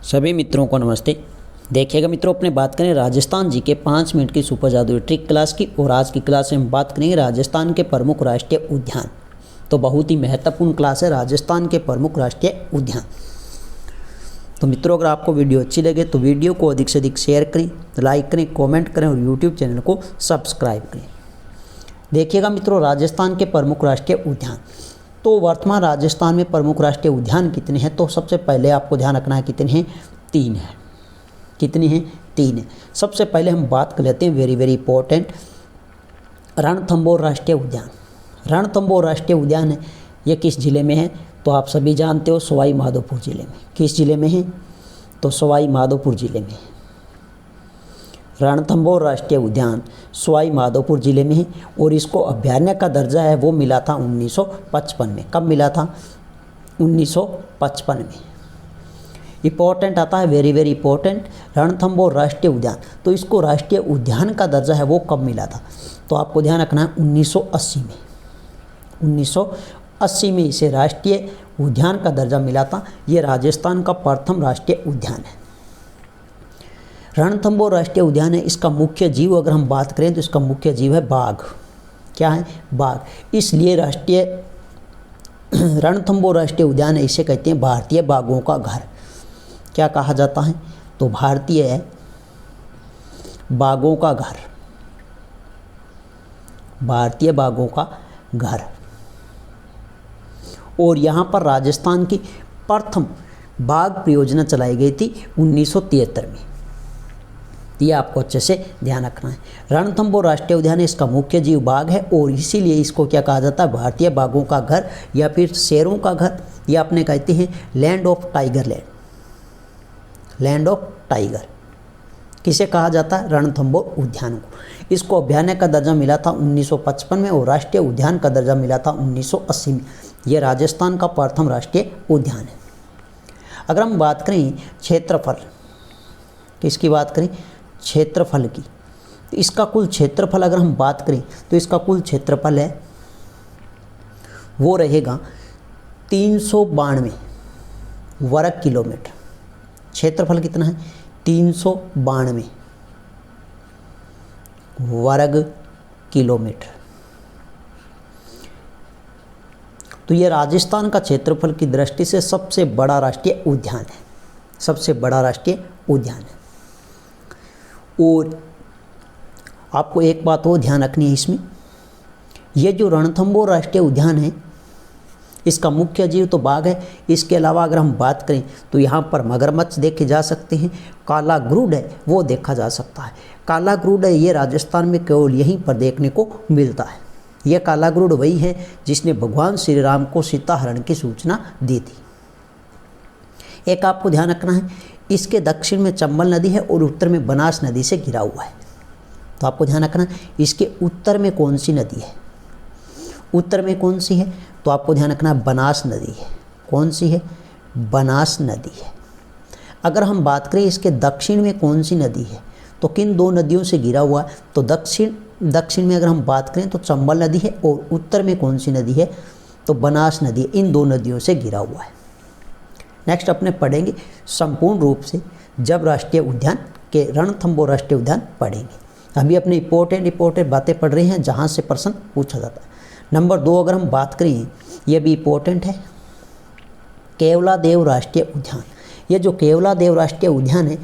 सभी मित्रों को नमस्ते। देखिएगा मित्रों, अपने बात करें राजस्थान जी के 5 मिनट की सुपर जादुई ट्रिक क्लास की। और आज की क्लास में हम बात करेंगे राजस्थान के प्रमुख राष्ट्रीय उद्यान। तो बहुत ही महत्वपूर्ण क्लास है राजस्थान के प्रमुख राष्ट्रीय उद्यान। तो मित्रों, अगर आपको वीडियो अच्छी लगे तो वीडियो को अधिक से अधिक शेयर करें, लाइक करें, कमेंट करें और यूट्यूब चैनल को सब्सक्राइब करें। देखिएगा मित्रों, राजस्थान के प्रमुख राष्ट्रीय उद्यान। तो वर्तमान राजस्थान में प्रमुख राष्ट्रीय उद्यान कितने हैं? तो सबसे पहले आपको ध्यान रखना है कितने हैं? 3 हैं। कितने हैं? 3 हैं। सबसे पहले हम बात कर लेते हैं वेरी इंपॉर्टेंट, रणथंभौर राष्ट्रीय उद्यान। रणथंभौर राष्ट्रीय उद्यान है, ये किस जिले में है? तो आप सभी जानते हो, सवाई माधोपुर जिले में। किस जिले में है? तो सवाई माधोपुर जिले में। रणथंभौर राष्ट्रीय उद्यान सवाई माधोपुर जिले में है और इसको अभयारण्य का दर्जा है वो मिला था 1955 में। कब मिला था? 1955 में। इंपॉर्टेंट आता है, वेरी इंपॉर्टेंट, रणथंभौर राष्ट्रीय उद्यान। तो इसको राष्ट्रीय उद्यान का दर्जा है वो कब मिला था? तो आपको ध्यान रखना है 1980 में। 1980 में इसे राष्ट्रीय उद्यान का दर्जा मिला था। ये राजस्थान का प्रथम राष्ट्रीय उद्यान है। रणथंभौर राष्ट्रीय उद्यान है। इसका मुख्य जीव अगर हम बात करें तो इसका मुख्य जीव है बाघ। क्या है? बाघ। इसलिए राष्ट्रीय रणथंभौर राष्ट्रीय उद्यान है, इसे कहते हैं भारतीय बाघों का घर। क्या कहा जाता है? तो भारतीय बाघों का घर। भारतीय बाघों का घर। और यहाँ पर राजस्थान की प्रथम बाघ परियोजना चलाई गई थी 1973 में। ये आपको अच्छे से ध्यान रखना है। रणथंभौर राष्ट्रीय उद्यान है, इसका मुख्य जीव बाघ है और इसीलिए इसको क्या कहा जाता है? भारतीय बाघों का घर या फिर शेरों का घर, या अपने कहते हैं land of tiger. Land of tiger किसे कहा जाता है? रणथंभौर उद्यान को। इसको अभयारण्य का दर्जा मिला था 1955 में और राष्ट्रीय उद्यान का दर्जा मिला था 1980 में। यह राजस्थान का प्रथम राष्ट्रीय उद्यान है। अगर हम बात करें क्षेत्रफल, किसकी बात करें? क्षेत्रफल की। तो इसका कुल क्षेत्रफल अगर हम बात करें तो इसका कुल क्षेत्रफल है वो रहेगा 392 वर्ग किलोमीटर। क्षेत्रफल कितना है? 392 वर्ग किलोमीटर। तो ये राजस्थान का क्षेत्रफल की दृष्टि से सबसे बड़ा राष्ट्रीय उद्यान है। सबसे बड़ा राष्ट्रीय उद्यान है। और आपको एक बात और ध्यान रखनी है इसमें, ये जो रणथंभौर राष्ट्रीय उद्यान है इसका मुख्य जीव तो बाघ है। इसके अलावा अगर हम बात करें तो यहाँ पर मगरमच्छ देखे जा सकते हैं, काला गरुड़ है वो देखा जा सकता है। काला गरुड़ है ये राजस्थान में केवल यहीं पर देखने को मिलता है। यह काला गरुड़ वही है जिसने भगवान श्री राम को सीता हरण की सूचना दी थी। एक आपको ध्यान रखना है, इसके दक्षिण में चंबल नदी है और उत्तर में बनास नदी से घिरा हुआ है। तो आपको ध्यान रखना है इसके उत्तर में कौन सी नदी है? उत्तर में कौन सी है? तो आपको ध्यान रखना है बनास नदी है। कौन सी है? बनास नदी है। अगर हम बात करें इसके दक्षिण में कौन सी नदी है तो किन 2 नदियों से घिरा हुआ है? तो दक्षिण में अगर हम बात करें तो चंबल नदी है और उत्तर में कौन सी नदी है? तो बनास नदी है। इन 2 नदियों से घिरा हुआ है। नेक्स्ट अपने पढ़ेंगे संपूर्ण रूप से जब राष्ट्रीय उद्यान के रणथंभौर राष्ट्रीय उद्यान पढ़ेंगे। अभी अपने इंपॉर्टेंट बातें पढ़ रहे हैं जहाँ से प्रश्न पूछा जाता है। नंबर 2 अगर हम बात करें, ये भी इंपॉर्टेंट है, केवलादेव राष्ट्रीय उद्यान। ये जो केवलादेव राष्ट्रीय उद्यान है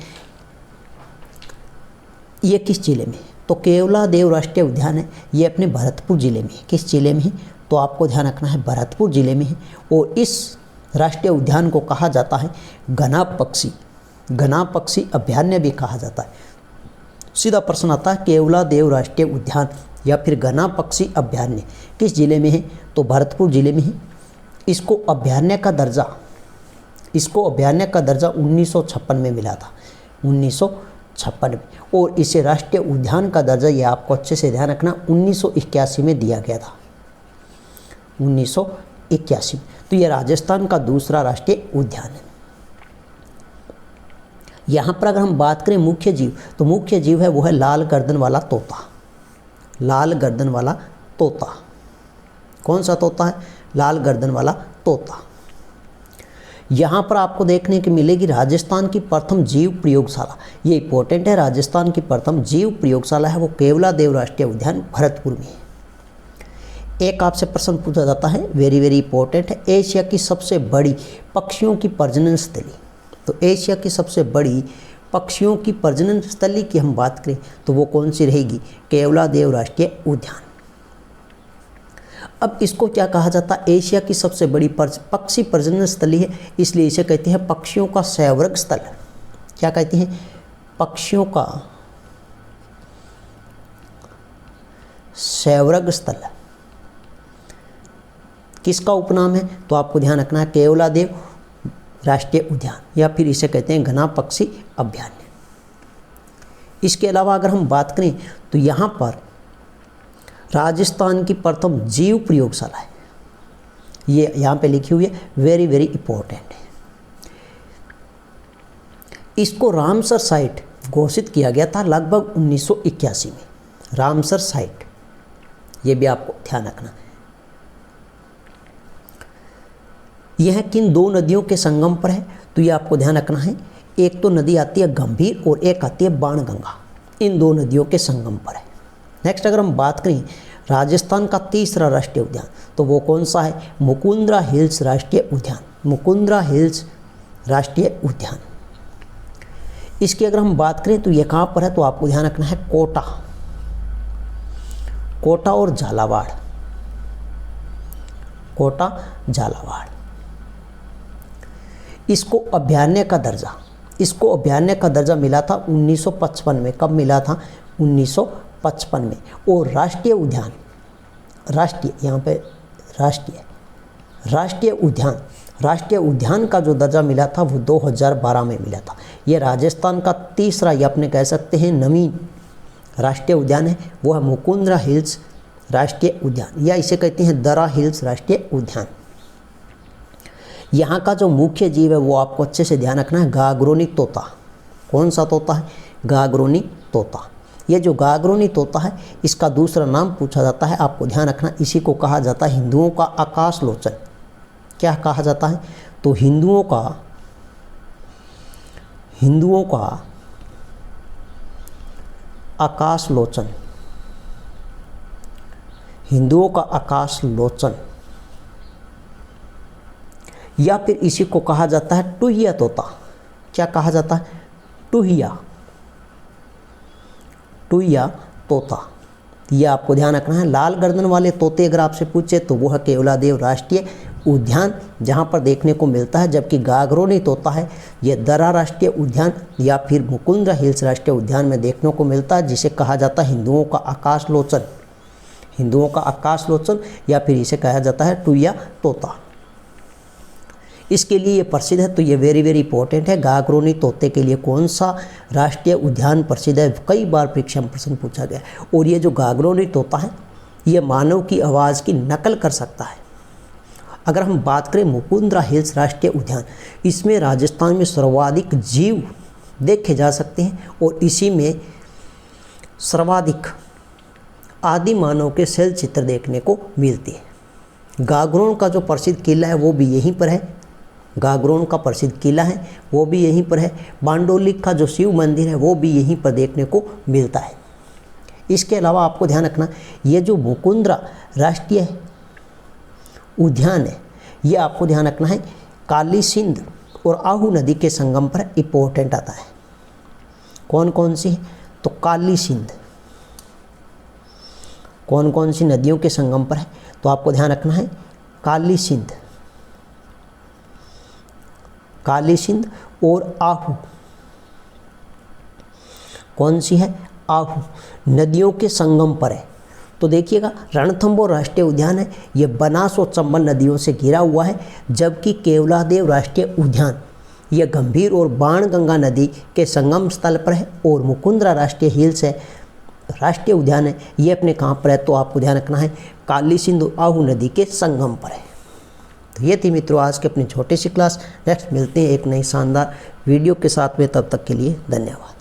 ये किस जिले में है? तो केवलादेव राष्ट्रीय उद्यान है ये अपने भरतपुर जिले में है। किस जिले में है? तो आपको ध्यान रखना है भरतपुर जिले में है। और इस राष्ट्रीय उद्यान को कहा जाता है घना पक्षी अभयारण्य भी कहा जाता है। सीधा प्रश्न आता है केवलादेव राष्ट्रीय उद्यान या फिर घना पक्षी अभयारण्य किस जिले में है? तो भरतपुर जिले में है। इसको अभयारण्य का दर्जा 1956 में मिला था। 1956 में। और इसे राष्ट्रीय उद्यान का दर्जा, ये आपको अच्छे से ध्यान रखना, 1981 में दिया गया था। 1981। तो यह राजस्थान का दूसरा राष्ट्रीय उद्यान है। यहाँ पर अगर हम बात करें मुख्य जीव, तो मुख्य जीव है वो है लाल गर्दन वाला तोता। लाल गर्दन वाला तोता। कौन सा तोता है? लाल गर्दन वाला तोता। यहाँ पर आपको देखने को मिलेगी राजस्थान की प्रथम जीव प्रयोगशाला, ये इंपॉर्टेंट है। राजस्थान की प्रथम जीव प्रयोगशाला है वो केवलादेव राष्ट्रीय उद्यान भरतपुर में है। एक आपसे प्रश्न पूछा जाता है, वेरी वेरी इंपॉर्टेंट है, एशिया की सबसे बड़ी पक्षियों की प्रजनन स्थली। तो एशिया की सबसे बड़ी पक्षियों की प्रजनन स्थली की हम बात करें तो वो कौन सी रहेगी? केवलादेव राष्ट्रीय उद्यान। अब इसको क्या कहा जाता है? एशिया की सबसे बड़ी पक्षी प्रजनन स्थली है, इसलिए इसे कहते हैं पक्षियों का संवर्ग स्थल। क्या कहते हैं? पक्षियों का संवर्ग स्थल। किसका उपनाम है? तो आपको ध्यान रखना है केवलादेव राष्ट्रीय उद्यान, या फिर इसे कहते हैं घना पक्षी अभयारण्य। इसके अलावा अगर हम बात करें तो यहाँ पर राजस्थान की प्रथम जीव प्रयोगशाला है, ये यहाँ पे लिखी हुई है, वेरी वेरी इंपॉर्टेंट है। इसको रामसर साइट घोषित किया गया था लगभग 1981 में। रामसर साइट, ये भी आपको ध्यान रखना। यह किन दो नदियों के संगम पर है? तो ये आपको ध्यान रखना है, एक तो नदी आती है गंभीर और एक आती है बाणगंगा, इन दो नदियों के संगम पर है। नेक्स्ट अगर हम बात करें राजस्थान का तीसरा राष्ट्रीय उद्यान तो वो कौन सा है? मुकुंद्रा हिल्स राष्ट्रीय उद्यान। मुकुंद्रा हिल्स राष्ट्रीय उद्यान। इसकी अगर हम बात करें तो ये कहाँ पर है? तो आपको ध्यान रखना है कोटा, कोटा और झालावाड़, कोटा झालावाड़। इसको अभयारण्य का दर्जा, इसको अभयारण्य का दर्जा मिला था 1955 में। कब मिला था? 1955 में। और राष्ट्रीय उद्यान, राष्ट्रीय, यहाँ पे राष्ट्रीय उद्यान, राष्ट्रीय उद्यान का जो दर्जा मिला था वो 2012 में मिला था। ये राजस्थान का तीसरा, ये अपने कह सकते हैं नवीन राष्ट्रीय उद्यान है, वो है मुकुंद्रा हिल्स राष्ट्रीय उद्यान, या इसे कहते हैं दरा हिल्स राष्ट्रीय उद्यान। यहाँ का जो मुख्य जीव है वो आपको अच्छे से ध्यान रखना है, गागरोनी तोता। कौन सा तोता है? गागरोनी तोता। ये जो गागरोनी तोता है इसका दूसरा नाम पूछा जाता है, आपको ध्यान रखना, इसी को कहा जाता है हिंदुओं का आकाश लोचन। क्या कहा जाता है? तो हिंदुओं का आकाश लोचन, हिंदुओं का आकाश लोचन, या फिर इसी को कहा जाता है टुहिया तोता। क्या कहा जाता है? टुहिया तोता। यह आपको ध्यान रखना है। लाल गर्दन वाले तोते अगर आपसे पूछे तो वो है केवलादेव राष्ट्रीय उद्यान, जहाँ पर देखने को मिलता है, जबकि गागरोनी तोता है ये दरा राष्ट्रीय उद्यान या फिर मुकुंद्रा हिल्स राष्ट्रीय उद्यान में देखने को मिलता है, जिसे कहा जाता है हिंदुओं का आकाश लोचन, हिंदुओं का आकाश लोचन, या फिर इसे कहा जाता है टुहिया तोता। इसके लिए ये प्रसिद्ध है, तो ये वेरी वेरी इंपॉर्टेंट है। गागरोनी तोते के लिए कौन सा राष्ट्रीय उद्यान प्रसिद्ध है? कई बार परीक्षा में प्रश्न पूछा गया। और ये जो गागरोनी तोता है ये मानव की आवाज़ की नकल कर सकता है। अगर हम बात करें मुकुंद्रा हिल्स राष्ट्रीय उद्यान, इसमें राजस्थान में सर्वाधिक जीव देखे जा सकते हैं और इसी में सर्वाधिक आदि मानव के शैल चित्र देखने को मिलते हैं। गागरोन का जो प्रसिद्ध किला है वो भी यहीं पर है, गागरोन का प्रसिद्ध किला है वो भी यहीं पर है। बांडोलिक का जो शिव मंदिर है वो भी यहीं पर देखने को मिलता है। इसके अलावा आपको ध्यान रखना, ये जो मुकुंद्रा राष्ट्रीय उद्यान है ये आपको ध्यान रखना है काली सिंध और आहू नदी के संगम पर इंपॉर्टेंट आता है। कौन कौन सी है? तो काली सिंध कौन कौन सी नदियों के संगम पर है? तो आपको ध्यान रखना है काली सिंध और आहू। कौन सी है? आहू नदियों के संगम पर है। तो देखिएगा रणथंभौर राष्ट्रीय उद्यान है ये बनास और चंबल नदियों से घिरा हुआ है, जबकि केवलादेव राष्ट्रीय उद्यान यह गंभीर और बाणगंगा नदी के संगम स्थल पर है। और मुकुंद्रा राष्ट्रीय हिल्स है राष्ट्रीय उद्यान है ये अपने कहाँ पर है? तो आपको ध्यान रखना है काली सिंध और आहू नदी के संगम पर है। तो ये थी मित्रों आज के अपनी छोटी सी क्लास। नेक्स्ट मिलते हैं एक नई शानदार वीडियो के साथ में, तब तक के लिए धन्यवाद।